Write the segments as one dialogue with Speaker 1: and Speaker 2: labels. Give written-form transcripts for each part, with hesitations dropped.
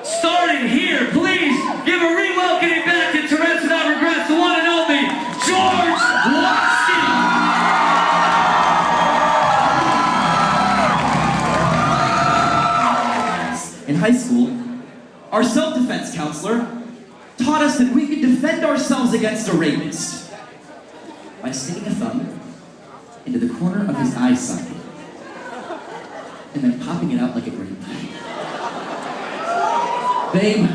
Speaker 1: starting here. Please give a re-welcoming back to Tourettes Without Regrets, the one and only George Watsky.
Speaker 2: In high school, our self-defense counselor taught us that we could defend ourselves against a rapist by sticking a thumb into the corner of his eye socket and then popping it out like a grape. Babe,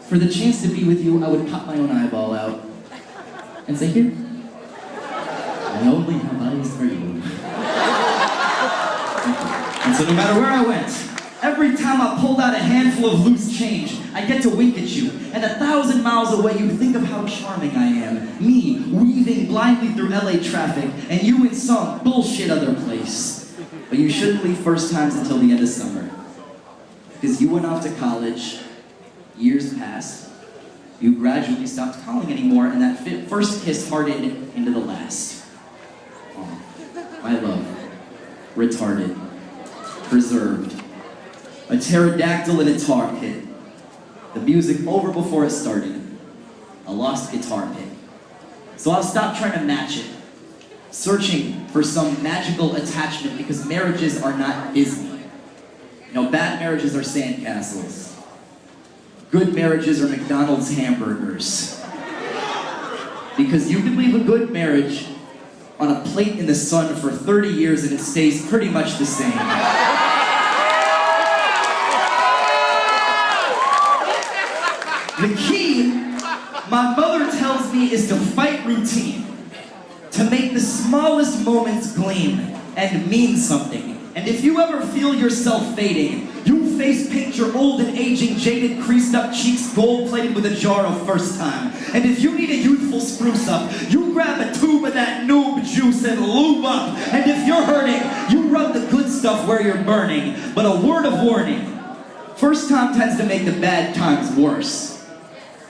Speaker 2: for the chance to be with you, I would pop my own eyeball out and say, here, I only have eyes for you. And so no matter where I went, every time I pulled out a handful of loose change, I get to wink at you. And 1,000 miles away, you think of how charming I am. Me, weaving blindly through LA traffic, and you in some bullshit other place. But you shouldn't leave first times until the end of summer. Because you went off to college, years passed, you gradually stopped calling anymore, and that first kiss hardened into the last. Oh, my love, retarded, preserved. A pterodactyl in a tar pit. The music over before it started. A lost guitar pick. So I'll stop trying to match it. Searching for some magical attachment because marriages are not Disney. You know, bad marriages are sandcastles. Good marriages are McDonald's hamburgers. Because you can leave a good marriage on a plate in the sun for 30 years and it stays pretty much the same. The key, my mother tells me, is to fight routine. To make the smallest moments gleam and mean something. And if you ever feel yourself fading, you face paint your old and aging, jaded, creased up cheeks gold-plated with a jar of first time. And if you need a youthful spruce up, you grab a tube of that noob juice and lube up. And if you're hurting, you rub the good stuff where you're burning. But a word of warning, first time tends to make the bad times worse.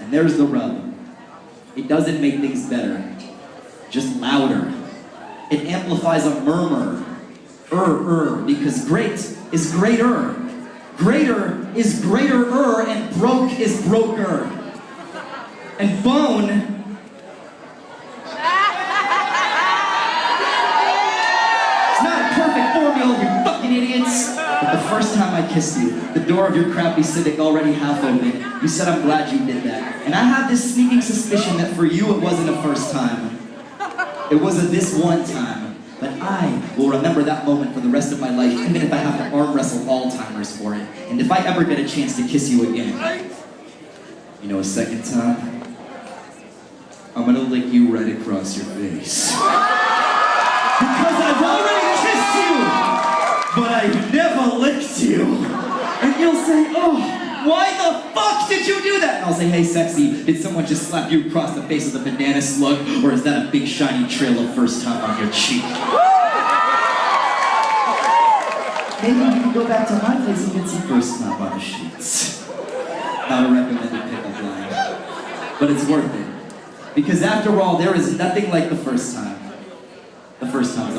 Speaker 2: And there's the rub. It doesn't make things better, just louder. It amplifies a murmur. Because great is greater. Greater is greater, and broke is broker. And bone... It's not a perfect formula, you fucking idiots. But the first time I kissed you, the door of your crappy Civic already half open, you said I'm glad you did that. And I have this sneaking suspicion that for you it wasn't a first time. It was a this one time. But I will remember that moment for the rest of my life, even if I have to arm wrestle Alzheimer's for it. And if I ever get a chance to kiss you again, you know, a second time, I'm gonna lick you right across your face. Because I've already kissed you, but I've never licked you. And you'll say, oh, why the fuck did you do that? And I'll say, hey sexy, did someone just slap you across the face with a banana slug? Or is that a big shiny trail of first time on your cheek? Maybe you can go back to my place and get some first time on the sheets. Not a recommended pickup line. But it's worth it. Because after all, there is nothing like the first time. The first time